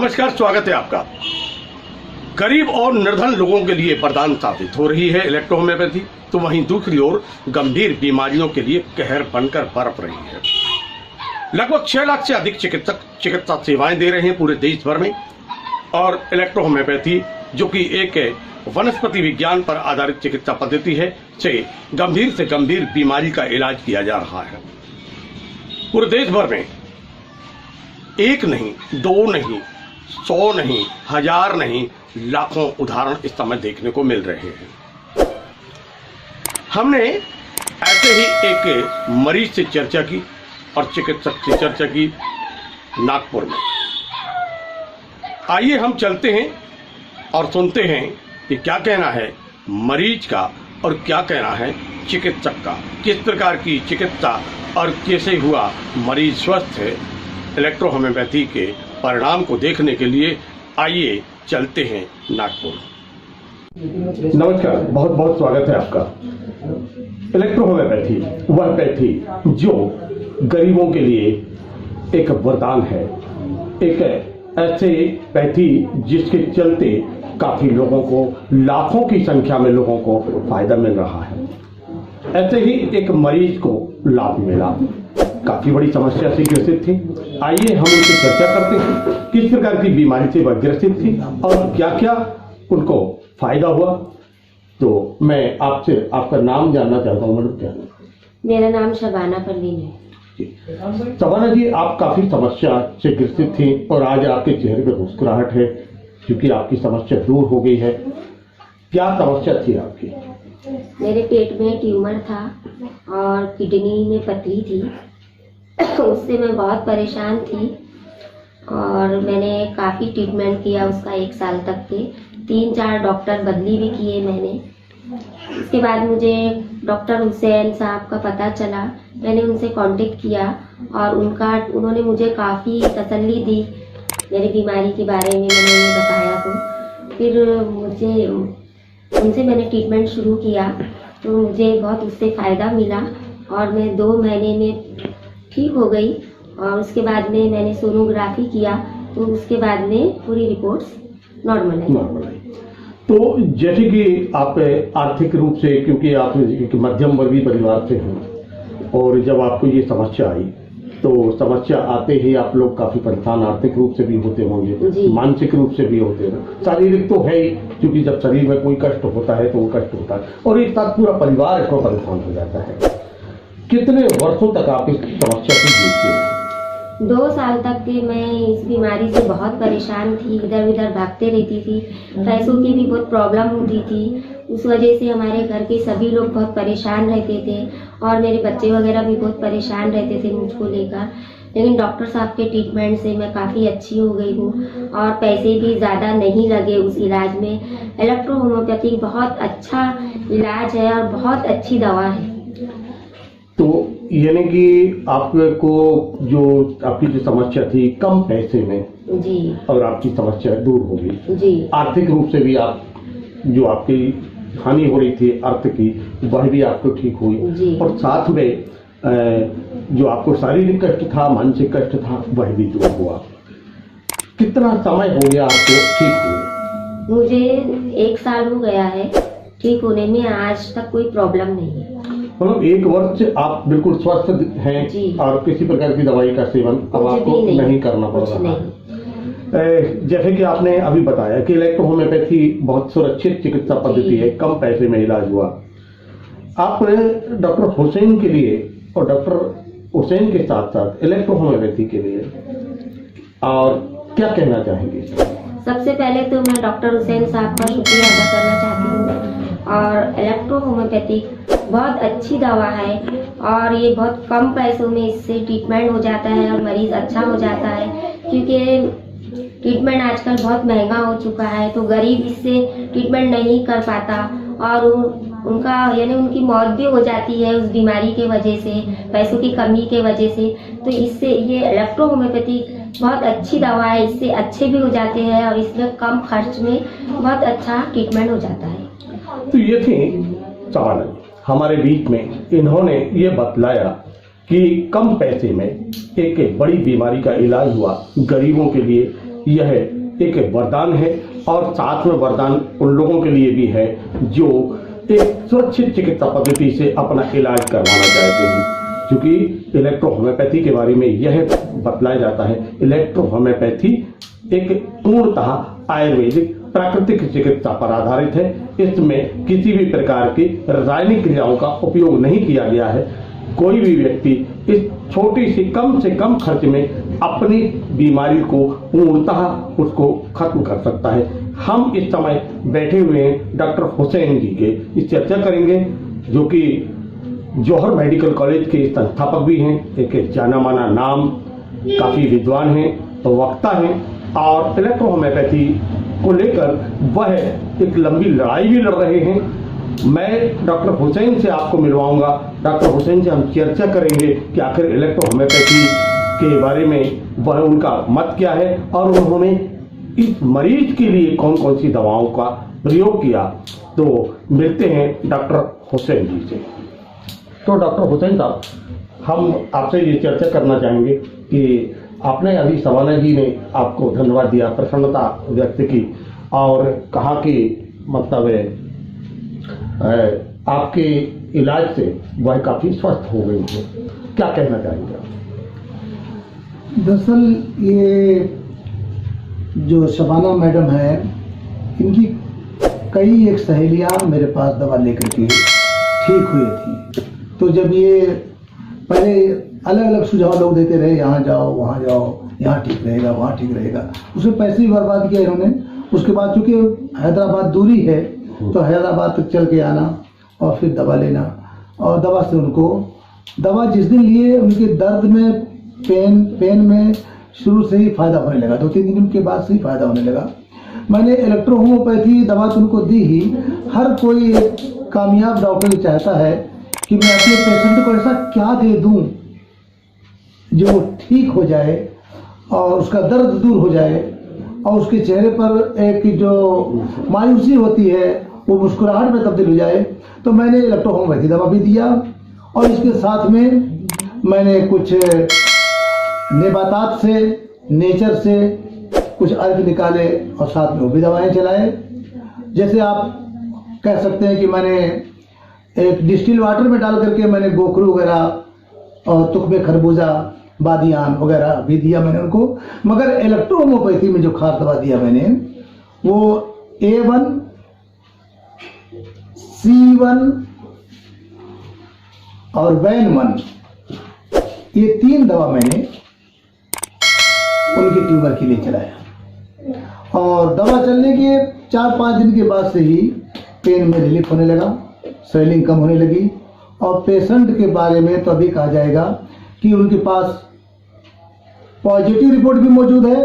नमस्कार, स्वागत है आपका। गरीब और निर्धन लोगों के लिए वरदान साबित हो रही है इलेक्ट्रो होम्योपैथी, तो वहीं दूसरी ओर गंभीर बीमारियों के लिए कहर बनकर बरप रही है। लगभग 6 लाख से अधिक चिकित्सक चिकित्सा सेवाएं दे रहे हैं पूरे देश भर में, और इलेक्ट्रो होम्योपैथी जो कि एक वनस्पति विज्ञान पर आधारित चिकित्सा पद्धति है, से गंभीर बीमारी का इलाज किया जा रहा है। पूरे देश भर में एक नहीं, 2 नहीं, 100 नहीं, 1000 नहीं, लाखों उदाहरण इस समय देखने को मिल रहे हैं। हमने ऐसे ही एक मरीज से चर्चा की और चिकित्सक से चर्चा की नागपुर में। आइए हम चलते हैं और सुनते हैं कि क्या कहना है मरीज का और क्या कहना है चिकित्सक का, किस प्रकार की चिकित्सा और कैसे हुआ मरीज स्वस्थ है। इलेक्ट्रो होम्योपैथी के परिणाम को देखने के लिए आइए चलते हैं नागपुर। नमस्कार, बहुत बहुत स्वागत है आपका। इलेक्ट्रो होम्योपैथी वह पैथी जो गरीबों के लिए एक वरदान है, एक ऐसे पैथी जिसके चलते काफी लोगों को, लाखों की संख्या में लोगों को फायदा मिल रहा है। ऐसे ही एक मरीज को लाभ मिला, काफी बड़ी समस्या से ग्रसित थी। आइए हम उनसे चर्चा करते हैं किस प्रकार की बीमारी से वह ग्रसित थी और क्या क्या उनको फायदा हुआ। तो मैं आपसे आपका नाम जानना चाहता हूँ। मैडम, क्या? मेरा नाम शबाना परवीन है। शबाना जी, आप काफी समस्या से ग्रसित थी और आज आपके चेहरे पे मुस्कुराहट है क्योंकि आपकी समस्या दूर हो गई है। क्या समस्या थी आपकी? मेरे पेट में ट्यूमर था और किडनी में पथरी थी। उससे मैं बहुत परेशान थी और मैंने काफ़ी ट्रीटमेंट किया उसका 1 साल तक के। 3-4 डॉक्टर बदली भी किए मैंने। उसके बाद मुझे डॉक्टर हुसैन साहब का पता चला, मैंने उनसे कांटेक्ट किया और उन्होंने मुझे काफ़ी तसल्ली दी मेरी बीमारी के बारे में। मैंने उन्हें बताया तो फिर उनसे मैंने ट्रीटमेंट शुरू किया तो मुझे बहुत उससे फ़ायदा मिला और मैं 2 महीने में ठीक हो गई। और उसके बाद में मैंने सोनोग्राफी किया तो उसके बाद में पूरी रिपोर्ट्स नॉर्मल है। तो जैसे कि आप आर्थिक रूप से, क्योंकि आप एक मध्यम वर्गीय परिवार से हैं और जब आपको ये समस्या आई तो समस्या आते ही आप लोग काफी परेशान आर्थिक रूप से भी होते होंगे, मानसिक रूप से भी होते हैं, शारीरिक तो है ही, क्योंकि जब शरीर में कोई कष्ट होता है तो वो कष्ट होता है और एक साथ पूरा परिवार इसको परेशान हो जाता है। कितने वर्षों तक आप इस समस्या से जूझते हैं? 2 साल तक के मैं इस बीमारी से बहुत परेशान थी, इधर उधर भागते रहती थी, पैसों की भी बहुत प्रॉब्लम होती थी। उस वजह से हमारे घर के सभी लोग बहुत परेशान रहते थे और मेरे बच्चे वगैरह भी बहुत परेशान रहते थे मुझको लेकर। लेकिन डॉक्टर साहब के ट्रीटमेंट से मैं काफ़ी अच्छी हो गई हूँ और पैसे भी ज़्यादा नहीं लगे उस इलाज में। इलेक्ट्रो होम्योपैथी बहुत अच्छा इलाज है और बहुत अच्छी दवा है। तो यानी कि आपको जो आपकी जो समस्या थी कम पैसे में जी, और आपकी समस्या दूर हो गई जी। आर्थिक रूप से भी आप जो आपकी हानि हो रही थी अर्थ की, वह भी आपको ठीक हुई और साथ में जो आपको शारीरिक कष्ट था, मानसिक कष्ट था, वह भी दूर हुआ। कितना समय हो गया आपको ठीक हुए? मुझे 1 साल हो गया है ठीक होने में, आज तक कोई प्रॉब्लम नहीं है। मतलब 1 वर्ष से आप बिल्कुल स्वस्थ हैं और किसी प्रकार की दवाई का सेवन अब आपको नहीं करना पड़ रहा है। जैसे कि आपने अभी बताया कि इलेक्ट्रो होम्योपैथी बहुत सुरक्षित चिकित्सा पद्धति है, कम पैसे में इलाज हुआ। आप डॉक्टर हुसैन के लिए और डॉक्टर हुसैन के साथ साथ इलेक्ट्रो होम्योपैथी के लिए और क्या कहना चाहेंगे? सबसे पहले तो मैं डॉक्टर हुसैन साहब का शुक्रिया अदा करना चाहती हूँ। और इलेक्ट्रो होम्योपैथी बहुत अच्छी दवा है और ये बहुत कम पैसों में इससे ट्रीटमेंट हो जाता है और मरीज अच्छा हो जाता है, क्योंकि ट्रीटमेंट आजकल बहुत महंगा हो चुका है तो गरीब इससे ट्रीटमेंट नहीं कर पाता और उनका यानी उनकी मौत भी हो जाती है उस बीमारी के वजह से, पैसों की कमी के वजह से। तो इससे ये इलेक्ट्रो होम्योपैथी बहुत अच्छी दवा है, इससे अच्छे भी हो जाते हैं और इसमें कम खर्च में बहुत अच्छा ट्रीटमेंट हो जाता है। तो ये थी सवाल हमारे बीच में, इन्होंने ये बतलाया कि कम पैसे में एक बड़ी बीमारी का इलाज हुआ गरीबों के लिए, यह एक वरदान है और साथ में वरदान उन लोगों के लिए भी है जो एक सुरक्षित चिकित्सा पद्धति से अपना इलाज करवाना चाहते हैं। क्योंकि इलेक्ट्रो होम्योपैथी के बारे में यह बतलाया जाता है, इलेक्ट्रो होम्योपैथी एक पूर्णतः आयुर्वेदिक प्राकृतिक चिकित्सा पर आधारित है। इसमें किसी भी प्रकार की रासायनिक क्रियाओं का उपयोग नहीं किया गया है। कोई भी व्यक्ति इस छोटी सी कम से कम खर्च में अपनी बीमारी को पूर्णतः उसको खत्म कर सकता है। हम इस समय बैठे हुए हैं डॉक्टर हुसैन जी के, इस चर्चा करेंगे जो कि जौहर मेडिकल कॉलेज के संस्थापक भी हैं, एक जाना माना नाम, काफी विद्वान हैं, वक्ता हैं और इलेक्ट्रो होम्योपैथी को लेकर वह एक लंबी लड़ाई भी लड़ रहे हैं। मैं डॉक्टर हुसैन से आपको मिलवाऊंगा। डॉक्टर हुसैन से हम चर्चा करेंगे कि आखिर इलेक्ट्रो होम्योपैथी के बारे में वह उनका मत क्या है और उन्होंने इस मरीज के लिए कौन कौन सी दवाओं का प्रयोग किया। तो मिलते हैं डॉक्टर हुसैन जी से। तो डॉक्टर हुसैन साहब, हम आपसे ये चर्चा करना चाहेंगे कि आपने अभी सवाना जी ने आपको धन्यवाद दिया, प्रसन्नता व्यक्त की और कहा कि मतलब आपके इलाज से वह काफी स्वस्थ हो गई है। क्या कहना चाहेंगे आप? दरअसल ये जो शबाना मैडम है, इनकी कई एक सहेलियां मेरे पास दवा लेकर के ठीक हुई थी। तो जब ये पहले अलग अलग सुझाव लोग देते रहे, यहाँ जाओ वहाँ जाओ, यहाँ ठीक रहेगा वहाँ ठीक रहेगा, उसमें पैसे भी बर्बाद किया इन्होंने। उसके बाद चूंकि हैदराबाद दूरी है तो हैदराबाद तक चल के आना और फिर दवा लेना, और दवा से उनको दवा जिस दिन लिए उनके दर्द में पेन में शुरू से ही फायदा होने लगा, 2-3 दिन के बाद से ही फायदा होने लगा। मैंने इलेक्ट्रो होम्योपैथी दवा तो उनको दी ही। हर कोई एक कामयाब डॉक्टर चाहता है कि मैं अपने पेशेंट को ऐसा क्या दे दूं जो ठीक हो जाए और उसका दर्द दूर हो जाए और उसके चेहरे पर एक जो मायूसी होती है वो मुस्कुराहट में तब्दील हो जाए। तो मैंने इलेक्ट्रो होम्योपैथी दवा भी दिया और इसके साथ में मैंने कुछ नेबातात से, नेचर से कुछ अर्क निकाले और साथ में वो भी दवाएं चलाए। जैसे आप कह सकते हैं कि मैंने एक डिस्टिल वाटर में डाल करके मैंने गोखरू वगैरह और तुकमे खरबूजा, बादियान वगैरह भी दिया मैंने उनको। मगर इलेक्ट्रो होम्योपैथी में जो खास दवा दिया मैंने वो A1, C1 और वैन-1, ये 3 दवा मैंने उनके ट्यूमर के लिए चलाया और दवा चलने के 4-5 दिन के बाद से ही पेन में रिलीफ होने लगा, स्वेलिंग कम होने लगी। और पेशेंट के बारे में तो अभी कहा जाएगा कि उनके पास पॉजिटिव रिपोर्ट भी मौजूद है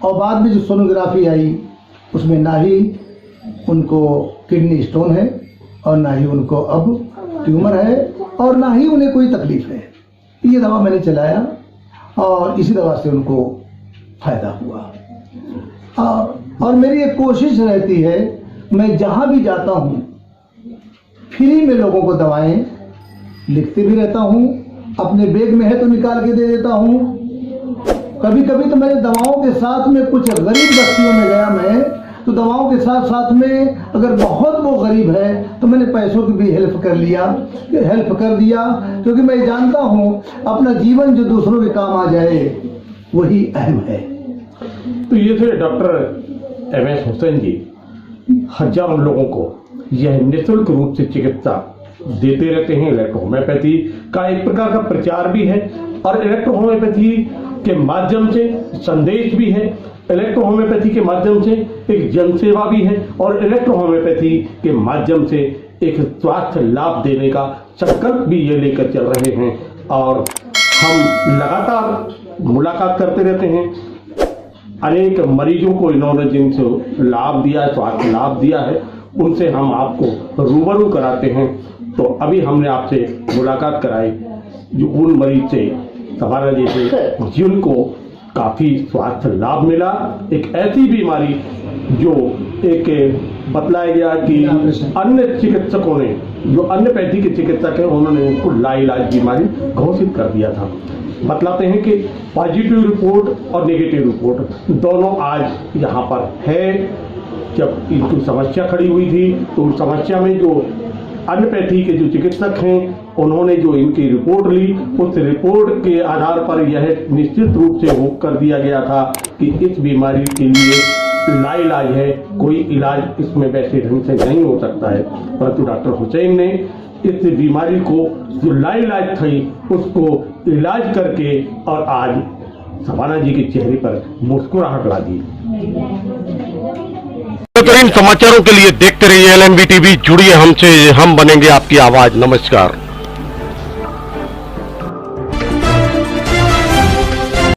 और बाद में जो सोनोग्राफी आई उसमें ना ही उनको किडनी स्टोन है और ना ही उनको अब ट्यूमर है और ना ही उन्हें कोई तकलीफ है। ये दवा मैंने चलाया और इसी दवा से उनको फायदा हुआ। और मेरी एक कोशिश रहती है, मैं जहाँ भी जाता हूँ फ्री में लोगों को दवाएं लिखते भी रहता हूँ, अपने बैग में है तो निकाल के दे देता हूँ। कभी कभी तो मैंने दवाओं के साथ में कुछ गरीब बस्तियों में गया मैं, तो दवाओं के साथ साथ में अगर बहुत वो गरीब है तो मैंने पैसों की भी हेल्प कर दिया, क्योंकि मैं जानता हूँ अपना जीवन जो दूसरों के काम आ जाए वही अहम है। तो ये थे डॉक्टर MS हुसैन जी। हजारों लोगों को यह निःशुल्क रूप से चिकित्सा देते रहते हैं। इलेक्ट्रो होम्योपैथी का एक प्रकार का प्रचार भी है और इलेक्ट्रो होम्योपैथी के माध्यम से संदेश भी है, इलेक्ट्रो होम्योपैथी के माध्यम से एक जनसेवा भी है और इलेक्ट्रो होम्योपैथी के माध्यम से एक स्वास्थ्य लाभ देने का संकल्प भी ये लेकर चल रहे हैं। और हम लगातार मुलाकात करते रहते हैं। अनेक मरीजों को इन्होंने जिनसे लाभ दिया है, स्वास्थ्य लाभ दिया है, उनसे हम आपको रूबरू कराते हैं। तो अभी हमने आपसे मुलाकात कराई जो उन मरीज से सवाल जैसे जिनको काफी स्वास्थ्य लाभ मिला। एक ऐसी बीमारी जो एक बतलाया गया कि अन्य चिकित्सकों ने, जो अन्य पैथी के चिकित्सक हैं, उन्होंने उनको लाइलाज बीमारी घोषित कर दिया था। बतलाते हैं कि पॉजिटिव रिपोर्ट और नेगेटिव रिपोर्ट दोनों आज यहाँ पर है। जब इनकी समस्या खड़ी हुई थी तो उस समस्या में जो एलोपैथी के जो चिकित्सक हैं उन्होंने जो इनकी रिपोर्ट ली, उस रिपोर्ट के आधार पर यह निश्चित रूप से वो कर दिया गया था कि इस बीमारी के लिए लाइलाज है, कोई इलाज इसमें वैसे ढंग से नहीं हो सकता है। परंतु डॉक्टर हुसैन ने इस बीमारी को जो लाइलाज थी उसको इलाज करके और आज शबाना जी के चेहरे पर मुस्कुराहट ला दी। बेहतरीन समाचारों के लिए देखते रहिए LNB टीवी, जुड़िए हमसे, हम बनेंगे आपकी आवाज। नमस्कार।